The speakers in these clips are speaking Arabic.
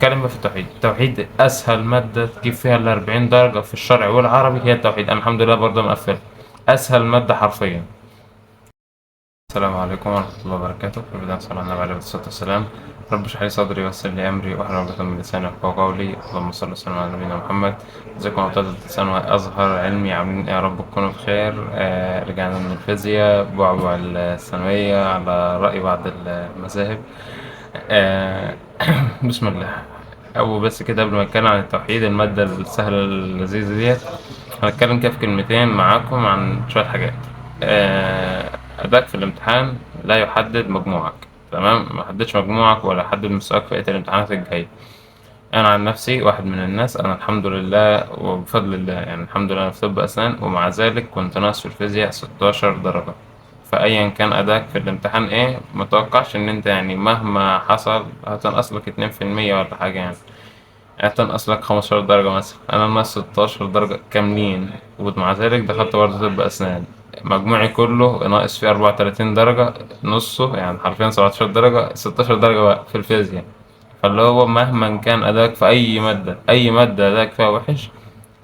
نتكلم بقى في التوحيد. التوحيد أسهل مادة تجيب فيها ال40 درجة في الشرع والعربي هي التوحيد. أنا الحمد لله برضه مقفل أسهل مادة حرفيا. السلام عليكم ورحمة الله وبركاته. في البداية صلى الله عليه الصلاة والسلام. رب اشرح لي صدري ويسر لي أمري واحلل عقدة من لساني يفقهوا قولي. اللهم صل وسلم على نبينا محمد. ازيكم يا أبطال اللسان وأزهر علمي، عاملين إيه؟ يا رب تكونوا بخير. رجعنا من الفيزياء، بعبع الثانوية على رأي بعض المذاهب. آه بسم الله. أول بس كده قبل ما نتكلم عن التوحيد، المادة السهلة اللذيذة ديت، هنتكلم كده في كلمتين معاكم عن شوية حاجات. آه، أداك في الامتحان لا يحدد مجموعك. تمام، ما حددش مجموعك ولا حدد مستواك في الامتحانات الجاية. أنا عن نفسي واحد من الناس، أنا الحمد لله وبفضل الله يعني الحمد لله أنا في طب أسنان، ومع ذلك كنت ناقص في الفيزياء 16 درجة. فأيا كان أداك في الامتحان إيه، متوقعش إن أنت يعني مهما حصل هتنقص لك 2% ولا حاجة يعني. هتنقص لك 15 درجة مثلا، أنا ناقص 16 درجة كاملين، ومع ذلك دخلت برضه طب أسنان. مجموعي كله ناقص فيه 34 درجة، نصه يعني حرفيا 17 درجة، 16 درجة بقى في الفيزياء. فاللي هو مهما كان أداك في أي مادة، أي مادة أداك فيها وحش،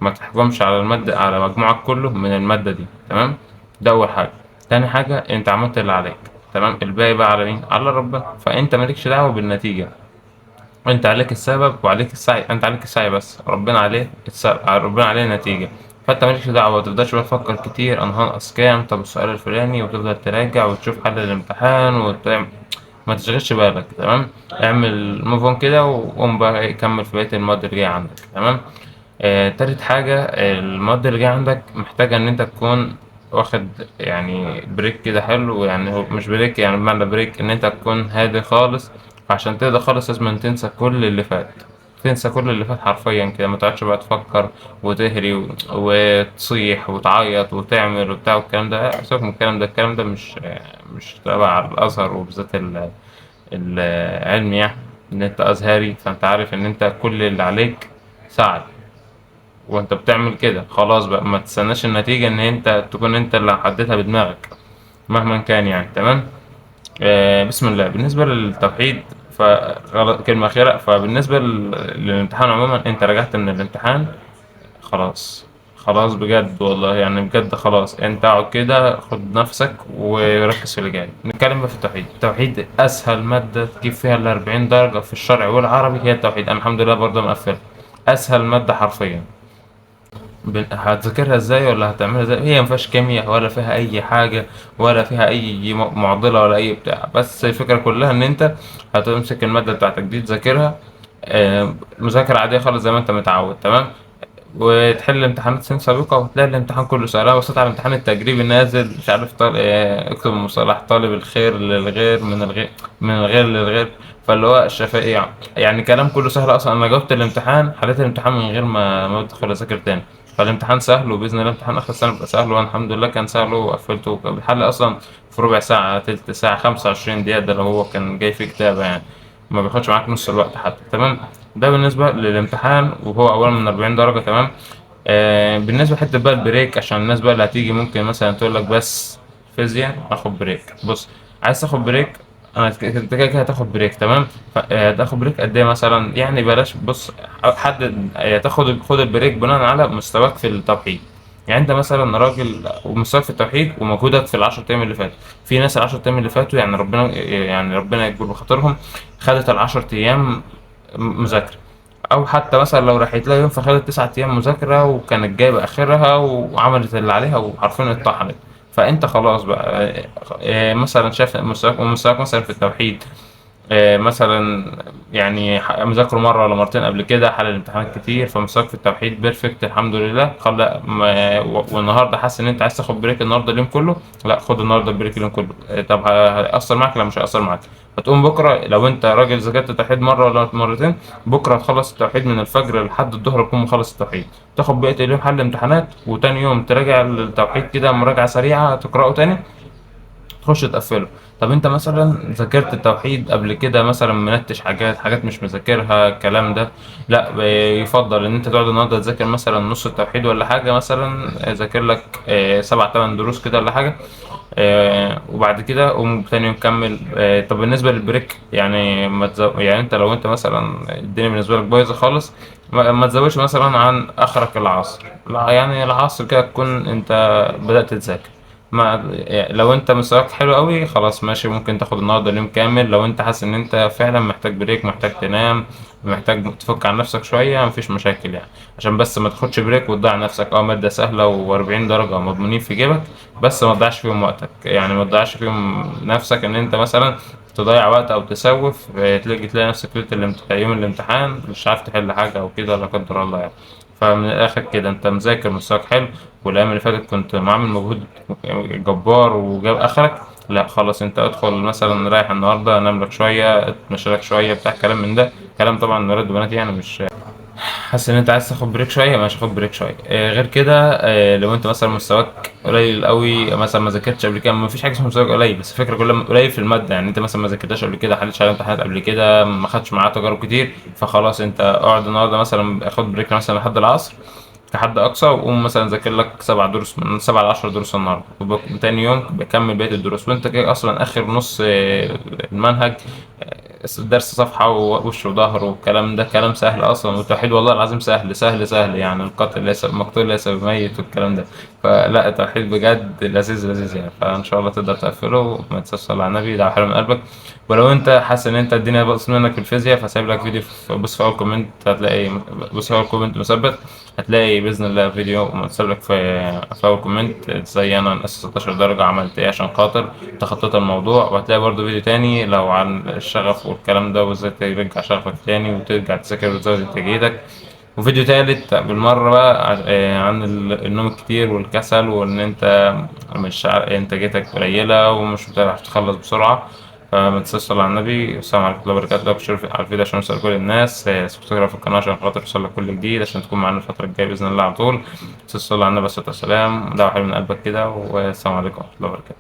ما تحكمش على المادة على مجموعك كله من المادة دي. تمام، ده أول حاجة. تاني حاجة، أنت عملت اللي عليك. تمام، الباقي بقى على مين؟ على ربنا. فأنت مالكش دعوة بالنتيجة، انت عليك السبب وعليك السعي. انت عليك السعي بس، ربنا عليه السبب، ربنا عليه النتيجة. فانت مالكش دعوة، متفضلش بقى تفكر كتير انا هنقص كام، طب السؤال الفلاني، وتفضل تراجع وتشوف حل الامتحان وتعمل. ما تشغلش بالك. تمام، اعمل موف اون كده وقوم بقى كمل في بقية المواد اللي جاية عندك. تمام. تالت حاجة، المواد اللي جاية عندك محتاجة إن أنت تكون واخد يعني بريك كده حلو. يعني هو مش بريك يعني بمعنى بريك، إن أنت تكون هادي خالص. فعشان تقدر خالص لازم تنسى كل اللي فات. تنسى كل اللي فات حرفيا كده، ما تقعدش بقى تفكر وتهري وتصيح وتعيط وتعمل وبتاع والكلام ده. سيبك من الكلام ده، الكلام ده مش تبع الأزهر، وبالذات العلم يعني. إن أنت أزهري، فأنت عارف إن أنت كل اللي عليك سعي، وانت بتعمل كده خلاص بقى. ما تستناش النتيجة ان انت تكون انت اللي حددها بدماغك مهما كان يعني. تمام. بسم الله. بالنسبة للتوحيد، كلمة أخيرة. فبالنسبة للامتحان عموما، انت رجعت من الامتحان خلاص. خلاص بجد والله يعني بجد خلاص. انت اقعد كده، خد نفسك وركز في اللي جاي. نتكلم بقى في التوحيد. التوحيد اسهل مادة تجيب فيها ال40 درجة في الشرع والعربي هي التوحيد. انا الحمد لله برضه مقفل اسهل مادة حرفيا. هتذاكرها ازاي ولا هتعملها ازاي؟ هي مفيهاش كيمياء ولا فيها اي حاجة ولا فيها اي معضلة ولا اي بتاع. بس الفكرة كلها ان انت هتمسك المادة بتاعتك دي تذاكرها. مذاكرة عادية خالص زي ما انت متعود. تمام، وتحل امتحانات سنين سابقة وتلاقي الامتحان كله سهل. أنا بصيت على الامتحان التجريبي نازل مش عارف اكتب المصطلح طالب الخير للغير، من الغير للغير. فاللي هو الشفائي يعني كلام كله سهل أصلا. أنا جاوبت الامتحان، حليت الامتحان من غير ما أدخل أذاكر تاني. فالامتحان سهل، وبإذن الله امتحان آخر السنة بيبقى سهل، وأنا الحمد لله كان سهل وقفلته. بيتحل أصلا في ربع ساعة، تلت ساعة، 25 دقيقة، ده لو هو كان جاي فيه كتابة يعني. ما بياخدش معاك نص الوقت حتى. تمام، ده بالنسبة للامتحان وهو أولا من 40 درجة. تمام. بالنسبة لحتة بقى البريك، عشان الناس بقى اللي هتيجي ممكن مثلا تقول لك بس فيزياء اخد بريك. بص، عايز تاخد بريك، انا انت كده كده هتاخد بريك. تمام. هتاخد بريك قد ايه مثلا؟ يعني بلاش، بص، حدد. خد البريك بناء على مستواك في التوحيد. يعني انت مثلا راجل ومستواك في التوحيد ومجهودك في العشر ايام اللي فاتوا. في ناس العشر ايام اللي فاتوا يعني ربنا يكبر بخاطرهم، خدت العشر ايام مذاكرة. او حتى مثلا لو راحت لها يوم فخدت 9 ايام مذاكره وكانت جايبه اخرها وعملت اللي عليها وحرفيا اتطحنت. فانت خلاص بقى. مثلا شايف مستواك مثلا في التوحيد، مثلا يعني مذاكره مره ولا مرتين قبل كده، حل الامتحانات كتير، فمستواك في التوحيد بيرفكت الحمد لله. خلى والنهارده حاسس ان انت عايز تاخد بريك النهارده اليوم كله، لا خد النهارده بريك اليوم كله. طب هيأثر معاك؟ لا مش هيأثر معاك. هتقوم بكره لو انت راجل ذاكرت التوحيد مره ولا مرتين، بكره هتخلص التوحيد من الفجر لحد الظهر تكون مخلص التوحيد. تاخد بقية اليوم حل امتحانات، وتاني يوم تراجع التوحيد كده مراجعة سريعة تقرأه تاني، تخش تقفله. طب انت مثلا ذاكرت التوحيد قبل كده، مثلا منتش حاجات مش مذاكرها الكلام ده، لا يفضل ان انت تقعد النهارده تذاكر مثلا نص التوحيد ولا حاجه. مثلا ذاكر لك 7 8 دروس كده ولا حاجه. وبعد كده قوم تاني يوم كمل. طب بالنسبة للبريك يعني ما يعني انت لو انت مثلا الدنيا بالنسبة لك بايظة خالص، ما تزودش مثلا عن اخرك العصر. لا يعني العصر كده تكون انت بدأت تذاكر. ما يعني لو انت مستواك حلو قوي خلاص ماشي، ممكن تاخد النهارده اليوم كامل. لو انت حاسس ان انت فعلا محتاج بريك، محتاج تنام، محتاج تفك عن نفسك شوية، مفيش مشاكل يعني. عشان بس ما تاخدش بريك وتضيع نفسك. اه مادة سهلة و40 درجة مضمونين في جيبك، بس ما تضيعش فيهم وقتك، يعني ما تضيعش فيهم نفسك ان انت مثلا تضيع وقت او تسوف. تلاقي نفسك ليلة يوم الامتحان مش عارف تحل حاجة او كده لا قدر الله يعني. فمن الاخر كده انت مذاكر مستواك حلو، والايام اللي فاتت كنت عامل مجهود جبار وجاب اخرك، لا خلاص انت ادخل مثلا رايح النهارده انام لك شويه، اتمشى لك شويه بتاع كلام من ده. كلام طبعا ولاد وبنات يعني، مش حاسس ان انت عايز تاخد بريك شويه ماشي خد بريك شويه. غير كده لو انت مثلا مستواك قليل قوي، مثلا ما ذاكرتش قبل كده، ما فيش حاجه اسمها مستواك قليل، بس الفكره كلها قليل في الماده. يعني انت مثلا ما ذاكرتش قبل كده، حلتش على امتحانات قبل كده، ما خدتش معاه تجارب كتير، فخلاص انت اقعد النهارده مثلا خد بريك مثلا لحد العصر كحد اقصى، وقوم مثلا ذاكر لك 7 دروس من 7 ل10 دروس النهارده، تاني يوم بكمل بقيه الدروس، وانت كده اصلا اخر نص المنهج. درس صفحة ووش وظهر والكلام ده كلام سهل أصلا، والتوحيد والله العظيم سهل سهل سهل يعني. القاتل ليس المقتول ليس بميت والكلام ده. فلا التوحيد بجد لذيذ لذيذ يعني. فإن شاء الله تقدر تقفله، وما تنساش تصلي على النبي، ده حلو من قلبك. ولو أنت حاسس إن أنت الدنيا باظت منك في الفيزياء، فسايب لك فيديو بص في أول كومنت هتلاقي، بص في أول كومنت مثبت، هتلاقي بإذن الله فيديو متساب لك في أول كومنت ازاي أنا نقصت 16 درجة عملت إيه عشان خاطر تخطيت الموضوع. وهتلاقي برضو فيديو تاني لو عن الشغف والكلام ده، وازاي ترجع شغفك تاني وترجع تذاكر وتزود انتاجيتك. وفيديو تالت بالمرة بقى عن النوم الكتير والكسل، وان انت مش انتاجيتك قليلة ومش بتعرف تخلص بسرعة. فما تنساش تصلي على النبي. والسلام عليكم ورحمة الله وبركاته. لو بتشوف على الفيديو عشان يوصل لكل الناس، سبسكرايب في القناة عشان خاطر يوصلك كل جديد، عشان تكون معانا الفترة الجاية بإذن الله على طول. تصلي على النبي عليه الصلاة والسلام، دعوة حلوة من قلبك كده. والسلام عليكم ورحمة الله وبركاته.